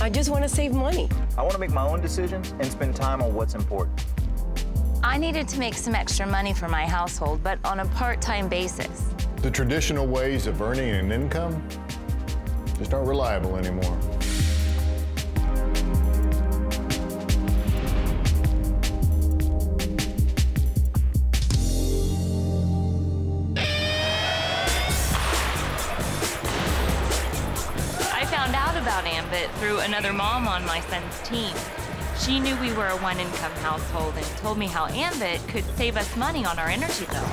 I just want to save money. I want to make my own decisions and spend time on what's important. I needed to make some extra money for my household, but on a part-time basis. The traditional ways of earning an income just aren't reliable anymore. I found out about Ambit through another mom on my son's team. She knew we were a one-income household and told me how Ambit could save us money on our energy bill.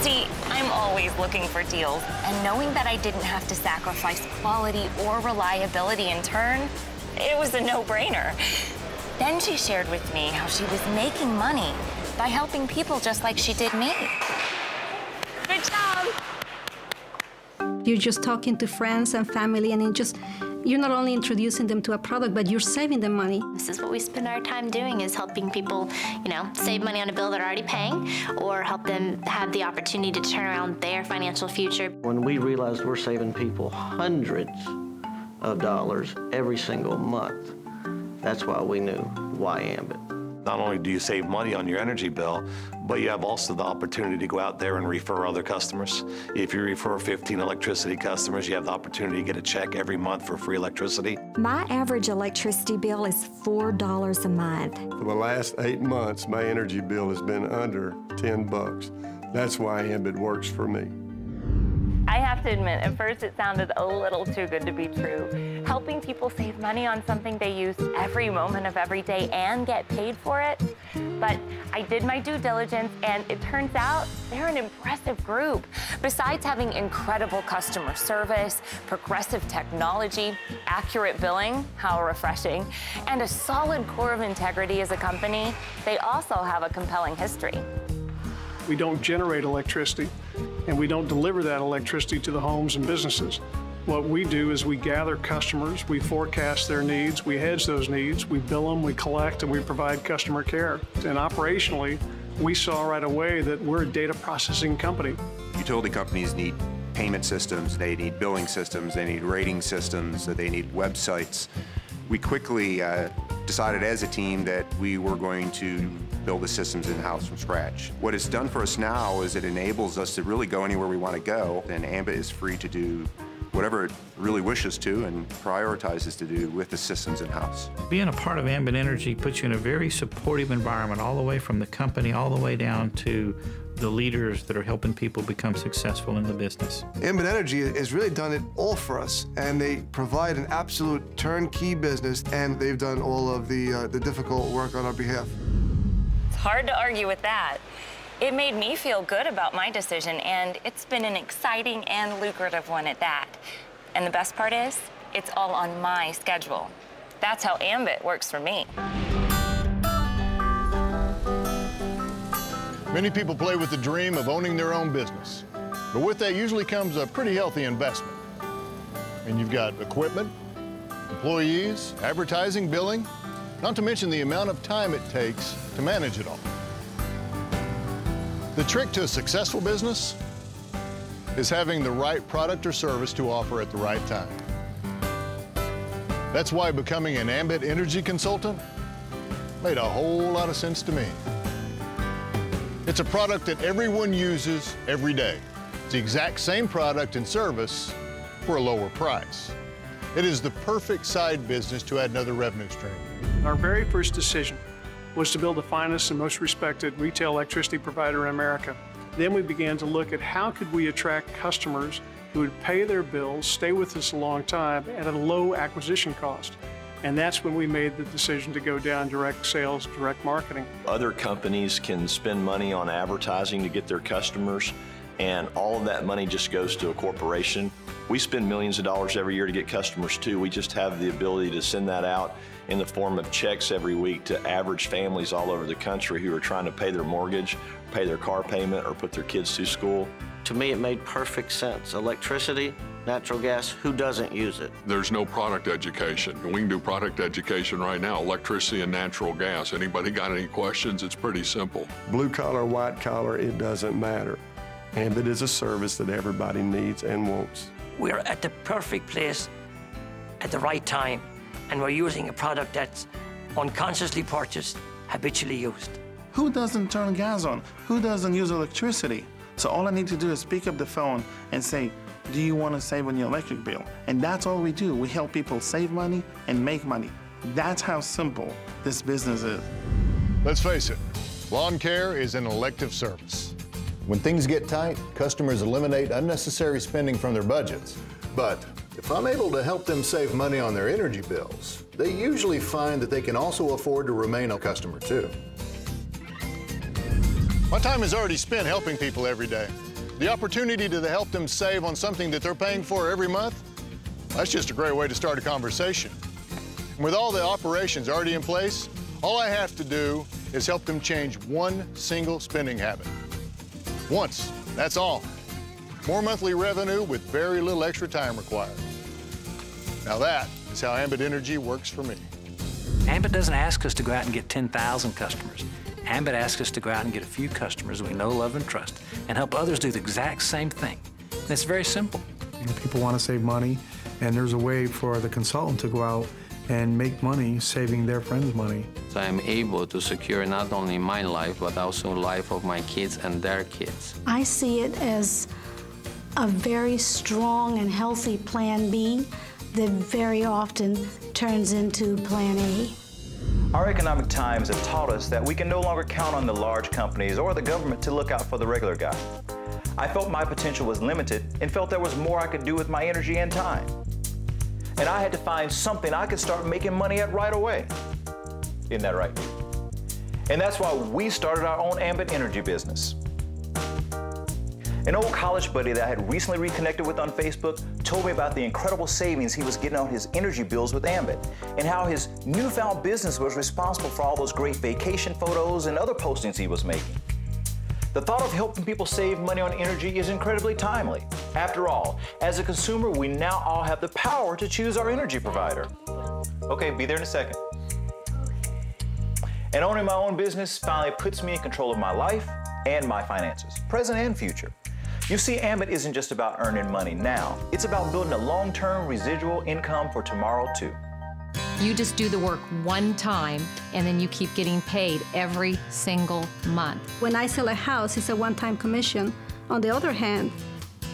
See, I'm always looking for deals, and knowing that I didn't have to sacrifice quality or reliability in turn, it was a no-brainer. Then she shared with me how she was making money by helping people just like she did me. Good job! You're just talking to friends and family, and you're not only introducing them to a product, but you're saving them money. This is what we spend our time doing, is helping people, save money on a bill they're already paying, or help them have the opportunity to turn around their financial future. When we realized we're saving people hundreds of dollars every single month, that's why we knew why Ambit. Not only do you save money on your energy bill, but you have also the opportunity to go out there and refer other customers. If you refer 15 electricity customers, you have the opportunity to get a check every month for free electricity. My average electricity bill is $4 a month. For the last 8 months, my energy bill has been under $10. That's why Ambit works for me. I have to admit, at first it sounded a little too good to be true. Helping people save money on something they use every moment of every day and get paid for it. But I did my due diligence, and it turns out they're an impressive group. Besides having incredible customer service, progressive technology, accurate billing, how refreshing, and a solid core of integrity as a company, they also have a compelling history. We don't generate electricity, and we don't deliver that electricity to the homes and businesses. What we do is we gather customers, we forecast their needs, we hedge those needs, we bill them, we collect, and we provide customer care. And operationally, we saw right away that we're a data processing company. Utility companies need payment systems, they need billing systems, they need rating systems, they need websites. We quickly decided as a team that we were going to build the systems in-house from scratch. What it's done for us now is it enables us to really go anywhere we want to go, and Ambit is free to do whatever it really wishes to and prioritizes to do with the systems in-house. Being a part of Ambit Energy puts you in a very supportive environment, all the way from the company, all the way down to the leaders that are helping people become successful in the business. Ambit Energy has really done it all for us, and they provide an absolute turnkey business, and they've done all of the difficult work on our behalf. It's hard to argue with that. It made me feel good about my decision, and it's been an exciting and lucrative one at that. And the best part is, it's all on my schedule. That's how Ambit works for me. Many people play with the dream of owning their own business, but with that usually comes a pretty healthy investment. And you've got equipment, employees, advertising, billing, not to mention the amount of time it takes to manage it all. The trick to a successful business is having the right product or service to offer at the right time. That's why becoming an Ambit Energy consultant made a whole lot of sense to me. It's a product that everyone uses every day. It's the exact same product and service for a lower price. It is the perfect side business to add another revenue stream. Our very first decision was to build the finest and most respected retail electricity provider in America. Then we began to look at how could we attract customers who would pay their bills, stay with us a long time at a low acquisition cost. And that's when we made the decision to go down direct sales, direct marketing. Other companies can spend money on advertising to get their customers, and all of that money just goes to a corporation. We spend millions of dollars every year to get customers too. We just have the ability to send that out in the form of checks every week to average families all over the country who are trying to pay their mortgage, pay their car payment, or put their kids through school. To me, it made perfect sense. Electricity, natural gas, who doesn't use it? There's no product education. We can do product education right now, electricity and natural gas. Anybody got any questions? It's pretty simple. Blue collar, white collar, it doesn't matter. Ambit is a service that everybody needs and wants. We're at the perfect place at the right time, and we're using a product that's unconsciously purchased, habitually used. Who doesn't turn gas on? Who doesn't use electricity? So all I need to do is pick up the phone and say, do you want to save on your electric bill? And that's all we do. We help people save money and make money. That's how simple this business is. Let's face it, lawn care is an elective service. When things get tight, customers eliminate unnecessary spending from their budgets. But if I'm able to help them save money on their energy bills, they usually find that they can also afford to remain a customer too. My time is already spent helping people every day. The opportunity to help them save on something that they're paying for every month, that's just a great way to start a conversation. And with all the operations already in place, all I have to do is help them change one single spending habit. Once, that's all. More monthly revenue with very little extra time required. Now that is how Ambit Energy works for me. Ambit doesn't ask us to go out and get 10,000 customers. Ambit asks us to go out and get a few customers we know, love, and trust, and help others do the exact same thing. And it's very simple. You know, people want to save money, and there's a way for the consultant to go out and make money saving their friends money. So I'm able to secure not only my life, but also the life of my kids and their kids. I see it as a very strong and healthy Plan B that very often turns into Plan A. Our economic times have taught us that we can no longer count on the large companies or the government to look out for the regular guy. I felt my potential was limited and felt there was more I could do with my energy and time. And I had to find something I could start making money at right away. Isn't that right? And that's why we started our own Ambit Energy business. An old college buddy that I had recently reconnected with on Facebook told me about the incredible savings he was getting on his energy bills with Ambit and how his newfound business was responsible for all those great vacation photos and other postings he was making. The thought of helping people save money on energy is incredibly timely. After all, as a consumer, we now all have the power to choose our energy provider. Okay, be there in a second. And owning my own business finally puts me in control of my life and my finances, present and future. You see, Ambit isn't just about earning money now. It's about building a long-term residual income for tomorrow, too. You just do the work one time, and then you keep getting paid every single month. When I sell a house, it's a one-time commission. On the other hand,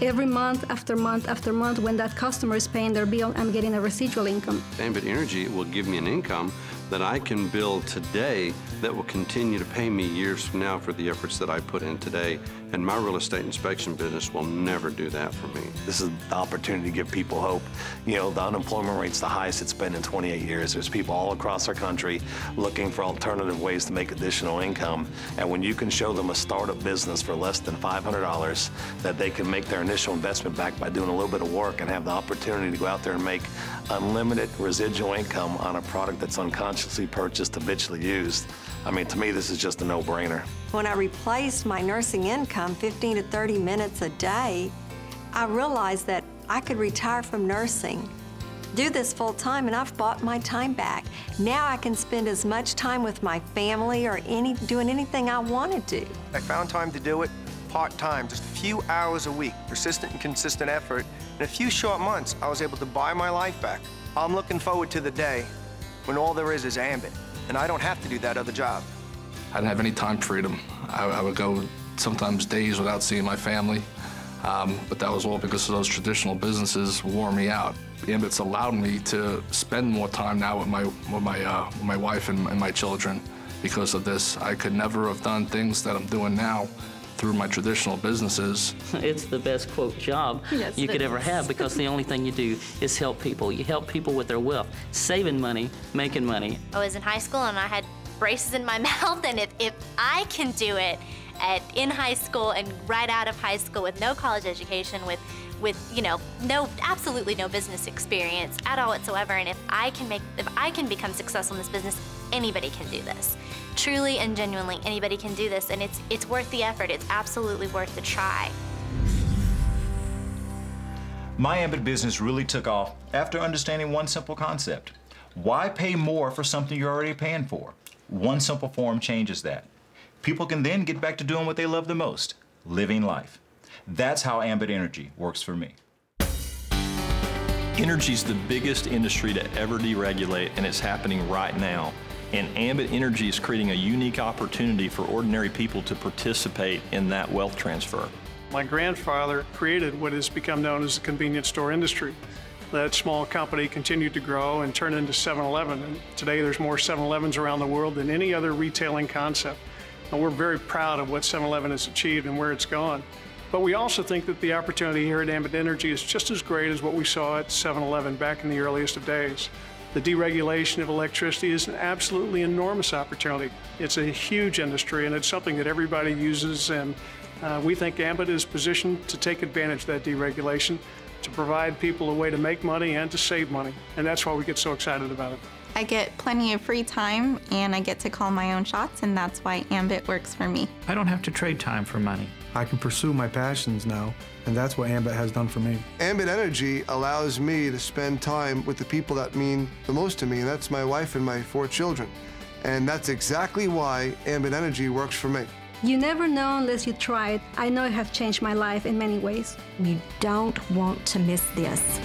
every month after month after month, when that customer is paying their bill, I'm getting a residual income. Ambit Energy will give me an income that I can build today that will continue to pay me years from now for the efforts that I put in today. And my real estate inspection business will never do that for me. This is the opportunity to give people hope. You know, the unemployment rate's the highest it's been in 28 years. There's people all across our country looking for alternative ways to make additional income. And when you can show them a startup business for less than $500, that they can make their initial investment back by doing a little bit of work and have the opportunity to go out there and make unlimited residual income on a product that's unconsciously purchased, habitually used. I mean, to me, this is just a no-brainer. When I replaced my nursing income 15 to 30 minutes a day, I realized that I could retire from nursing, do this full time, and I've bought my time back. Now I can spend as much time with my family or doing anything I want to do. I found time to do it part-time, just a few hours a week, persistent and consistent effort. In a few short months, I was able to buy my life back. I'm looking forward to the day when all there is Ambit, and I don't have to do that other job. I didn't have any time freedom. I would go sometimes days without seeing my family, but that was all because of those traditional businesses wore me out. Ambit's allowed me to spend more time now with my wife and my children because of this. I could never have done things that I'm doing now through my traditional businesses. It's the best, quote, job you could ever have because the only thing you do is help people. You help people with their wealth, saving money, making money. I was in high school and I had braces in my mouth, and if I can do it in high school and right out of high school with no college education, with you know, absolutely no business experience at all whatsoever, and if I can become successful in this business, anybody can do this. Truly and genuinely, anybody can do this, and it's worth the effort. It's absolutely worth the try. My Ambit business really took off after understanding one simple concept. Why pay more for something you're already paying for? One simple form changes that. People can then get back to doing what they love the most, living life. That's how Ambit Energy works for me. Energy's the biggest industry to ever deregulate, and it's happening right now. And Ambit Energy is creating a unique opportunity for ordinary people to participate in that wealth transfer. My grandfather created what has become known as the convenience store industry. That small company continued to grow and turn into 7-Eleven. And today there's more 7-Elevens around the world than any other retailing concept. And we're very proud of what 7-Eleven has achieved and where it's gone. But we also think that the opportunity here at Ambit Energy is just as great as what we saw at 7-Eleven back in the earliest of days. The deregulation of electricity is an absolutely enormous opportunity. It's a huge industry, and it's something that everybody uses, and we think Ambit is positioned to take advantage of that deregulation, to provide people a way to make money and to save money, and that's why we get so excited about it. I get plenty of free time, and I get to call my own shots, and that's why Ambit works for me. I don't have to trade time for money. I can pursue my passions now, and that's what Ambit has done for me. Ambit Energy allows me to spend time with the people that mean the most to me, and that's my wife and my 4 children. And that's exactly why Ambit Energy works for me. You never know unless you try it. I know it has changed my life in many ways. You don't want to miss this.